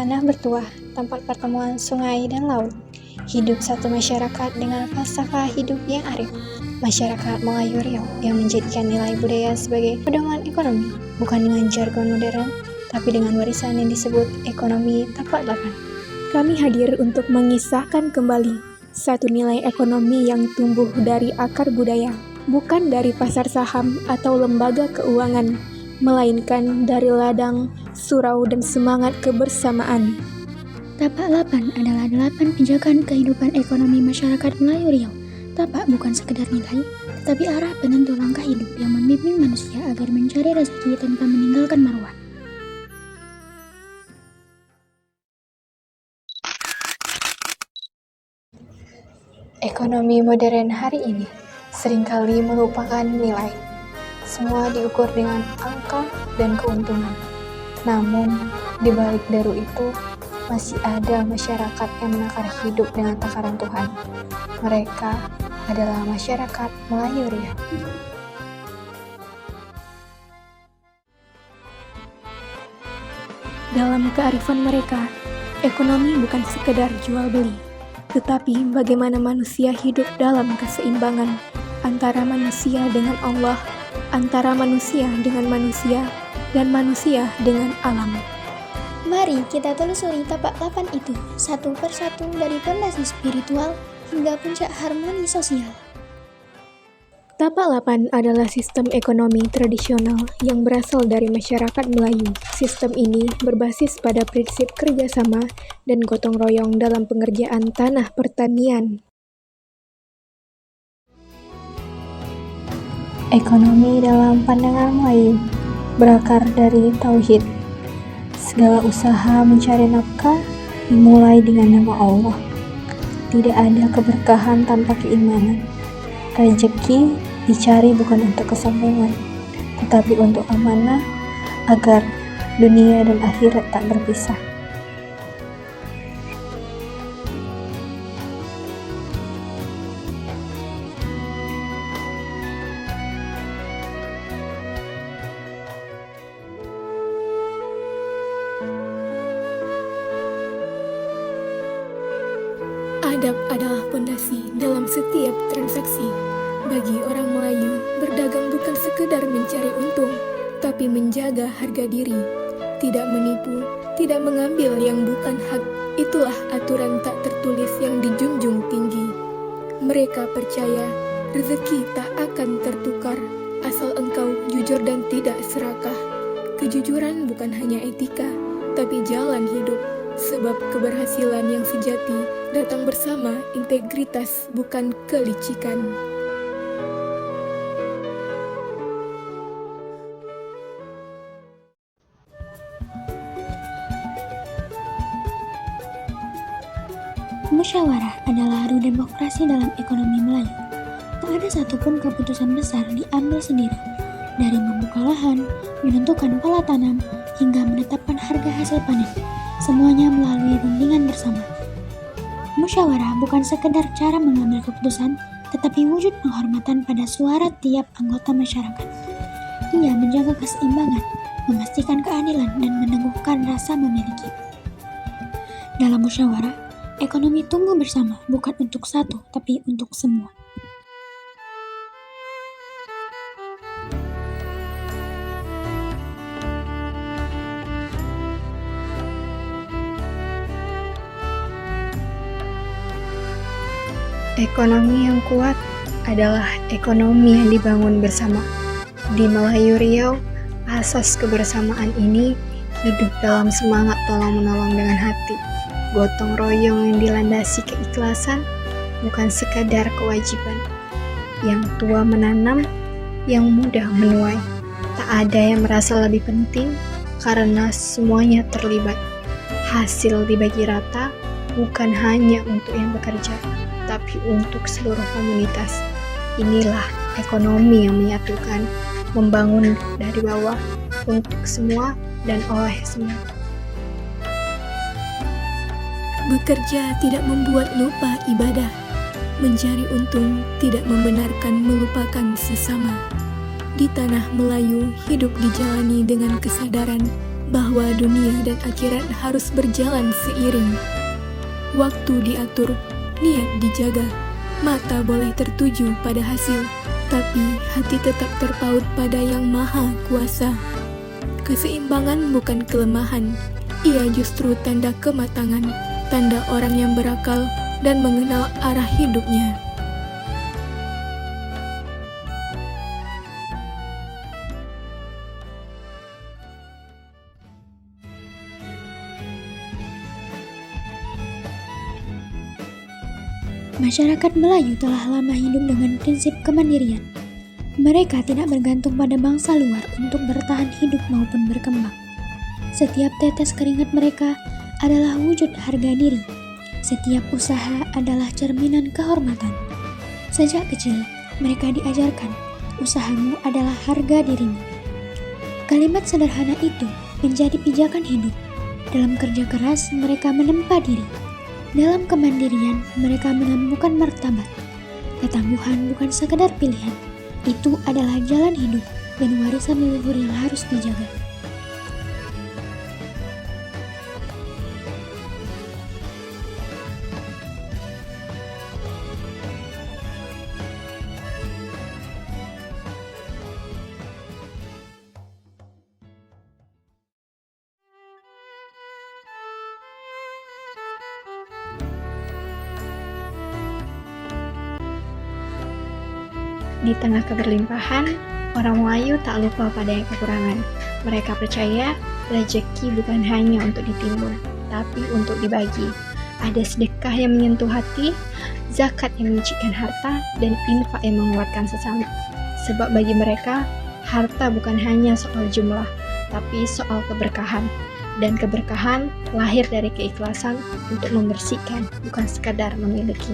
tanah bertuah, tempat pertemuan sungai dan laut. Hidup satu masyarakat dengan falsafah hidup yang arif. Masyarakat Melayu Riau yang menjadikan nilai budaya sebagai pedoman ekonomi, bukan dengan jargon modern, tapi dengan warisan yang disebut ekonomi tapak lapan. Kami hadir untuk mengisahkan kembali satu nilai ekonomi yang tumbuh dari akar budaya, bukan dari pasar saham atau lembaga keuangan, melainkan dari ladang, surau, dan semangat kebersamaan. Tapak lapan adalah 8 pijakan kehidupan ekonomi masyarakat Melayu Riau. Tapak bukan sekedar nilai, tetapi arah penentu langkah hidup yang membimbing manusia agar mencari rezeki tanpa meninggalkan marwah. Ekonomi modern hari ini seringkali melupakan nilai. Semua diukur dengan angka dan keuntungan. Namun, di balik deru itu, masih ada masyarakat yang menakar hidup dengan takaran Tuhan. Mereka adalah masyarakat Melayu Riau. Dalam kearifan mereka, ekonomi bukan sekedar jual beli, tetapi bagaimana manusia hidup dalam keseimbangan antara manusia dengan Allah, antara manusia dengan manusia, dan manusia dengan alam. Mari kita telusuri tapak lapan itu satu persatu dari fondasi spiritual hingga puncak harmoni sosial. Tapak lapan adalah sistem ekonomi tradisional yang berasal dari masyarakat Melayu. Sistem ini berbasis pada prinsip kerjasama dan gotong royong dalam pengerjaan tanah pertanian. Ekonomi dalam pandangan Melayu berakar dari tauhid. Segala usaha mencari nafkah dimulai dengan nama Allah. Tidak ada keberkahan tanpa keimanan. Rezeki dicari bukan untuk kesombongan, tetapi untuk amanah agar dunia dan akhirat tak berpisah. Adab adalah fondasi dalam setiap transaksi. Bagi orang Melayu, berdagang bukan sekedar mencari untung, tapi menjaga harga diri. Tidak menipu, tidak mengambil yang bukan hak. Itulah aturan tak tertulis yang dijunjung tinggi. Mereka percaya rezeki tak akan tertukar asal engkau jujur dan tidak serakah. Kejujuran bukan hanya etika, tapi jalan hidup. Sebab keberhasilan yang sejati datang bersama integritas, bukan kelicikan. Musyawarah adalah haru demokrasi dalam ekonomi Melayu. Tak ada satupun keputusan besar diambil sendiri, dari membuka lahan, menentukan pola tanam, hingga menetapkan harga hasil panen. Semuanya melalui rundingan bersama. Musyawarah bukan sekedar cara mengambil keputusan, tetapi wujud penghormatan pada suara tiap anggota masyarakat. Ia menjaga keseimbangan, memastikan keadilan, dan meneguhkan rasa memiliki. Dalam musyawarah, ekonomi tumbuh bersama, bukan untuk satu, tapi untuk semua. Ekonomi yang kuat adalah ekonomi yang dibangun bersama. Di Melayu Riau, asas kebersamaan ini hidup dalam semangat tolong-menolong dengan hati. Gotong royong yang dilandasi keikhlasan, bukan sekadar kewajiban. Yang tua menanam, yang muda menuai. Tak ada yang merasa lebih penting karena semuanya terlibat. Hasil dibagi rata, bukan hanya untuk yang bekerja, tapi untuk seluruh komunitas. Inilah ekonomi yang menyatukan, membangun dari bawah, untuk semua dan oleh semua. Bekerja tidak membuat lupa ibadah. Mencari untung tidak membenarkan melupakan sesama. Di tanah Melayu, hidup dijalani dengan kesadaran bahwa dunia dan akhirat harus berjalan seiring. Waktu diatur, niat dijaga, mata boleh tertuju pada hasil, tapi hati tetap terpaut pada Yang Maha Kuasa. Keseimbangan bukan kelemahan, ia justru tanda kematangan, tanda orang yang berakal dan mengenal arah hidupnya. Masyarakat Melayu telah lama hidup dengan prinsip kemandirian. Mereka tidak bergantung pada bangsa luar untuk bertahan hidup maupun berkembang. Setiap tetes keringat mereka adalah wujud harga diri. Setiap usaha adalah cerminan kehormatan. Sejak kecil, mereka diajarkan, usahamu adalah harga dirimu. Kalimat sederhana itu menjadi pijakan hidup. Dalam kerja keras, mereka menempa diri. Dalam kemandirian, mereka menemukan martabat. Ketangguhan bukan sekedar pilihan. Itu adalah jalan hidup dan warisan leluhur yang harus dijaga. Di tengah keberlimpahan, orang Melayu tak lupa pada yang kekurangan. Mereka percaya rezeki bukan hanya untuk ditimbun, tapi untuk dibagi. Ada sedekah yang menyentuh hati, zakat yang menyucikan harta, dan infak yang menguatkan sesama. Sebab bagi mereka, harta bukan hanya soal jumlah, tapi soal keberkahan. Dan keberkahan lahir dari keikhlasan untuk membersihkan, bukan sekadar memiliki.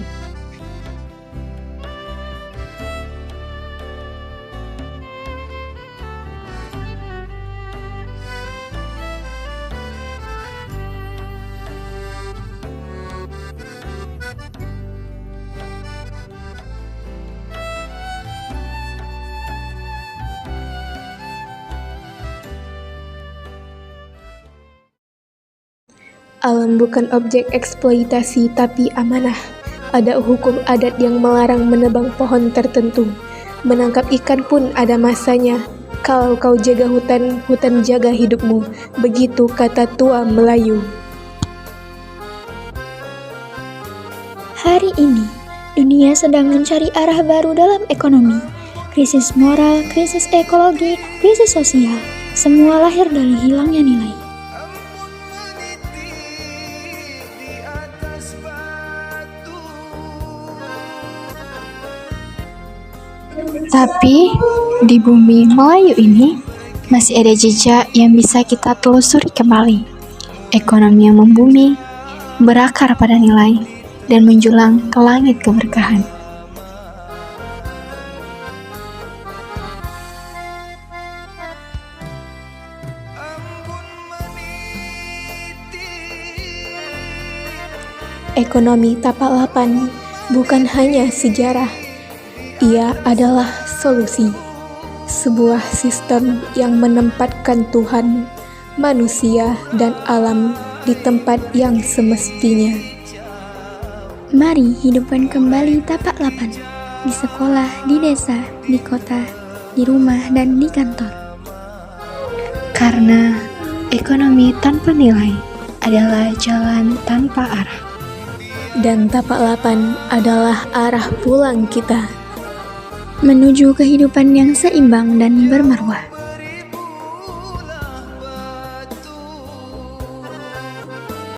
Alam bukan objek eksploitasi tapi amanah. Ada hukum adat yang melarang menebang pohon tertentu. Menangkap ikan pun ada masanya. Kalau kau jaga hutan, hutan jaga hidupmu. Begitu kata tua Melayu. Hari ini, dunia sedang mencari arah baru dalam ekonomi. Krisis moral, krisis ekologi, krisis sosial, semua lahir dari hilangnya nilai. Tapi di bumi Melayu ini masih ada jejak yang bisa kita telusuri kembali. Ekonomi yang membumi, berakar pada nilai, dan menjulang ke langit keberkahan. Ekonomi Tapak Lapan bukan hanya sejarah. Ia adalah solusi, sebuah sistem yang menempatkan Tuhan, manusia, dan alam di tempat yang semestinya. Mari hidupkan kembali tapak lapan, di sekolah, di desa, di kota, di rumah, dan di kantor. Karena ekonomi tanpa nilai adalah jalan tanpa arah. Dan Tapak Lapan adalah arah pulang kita. Menuju kehidupan yang seimbang dan bermarwah.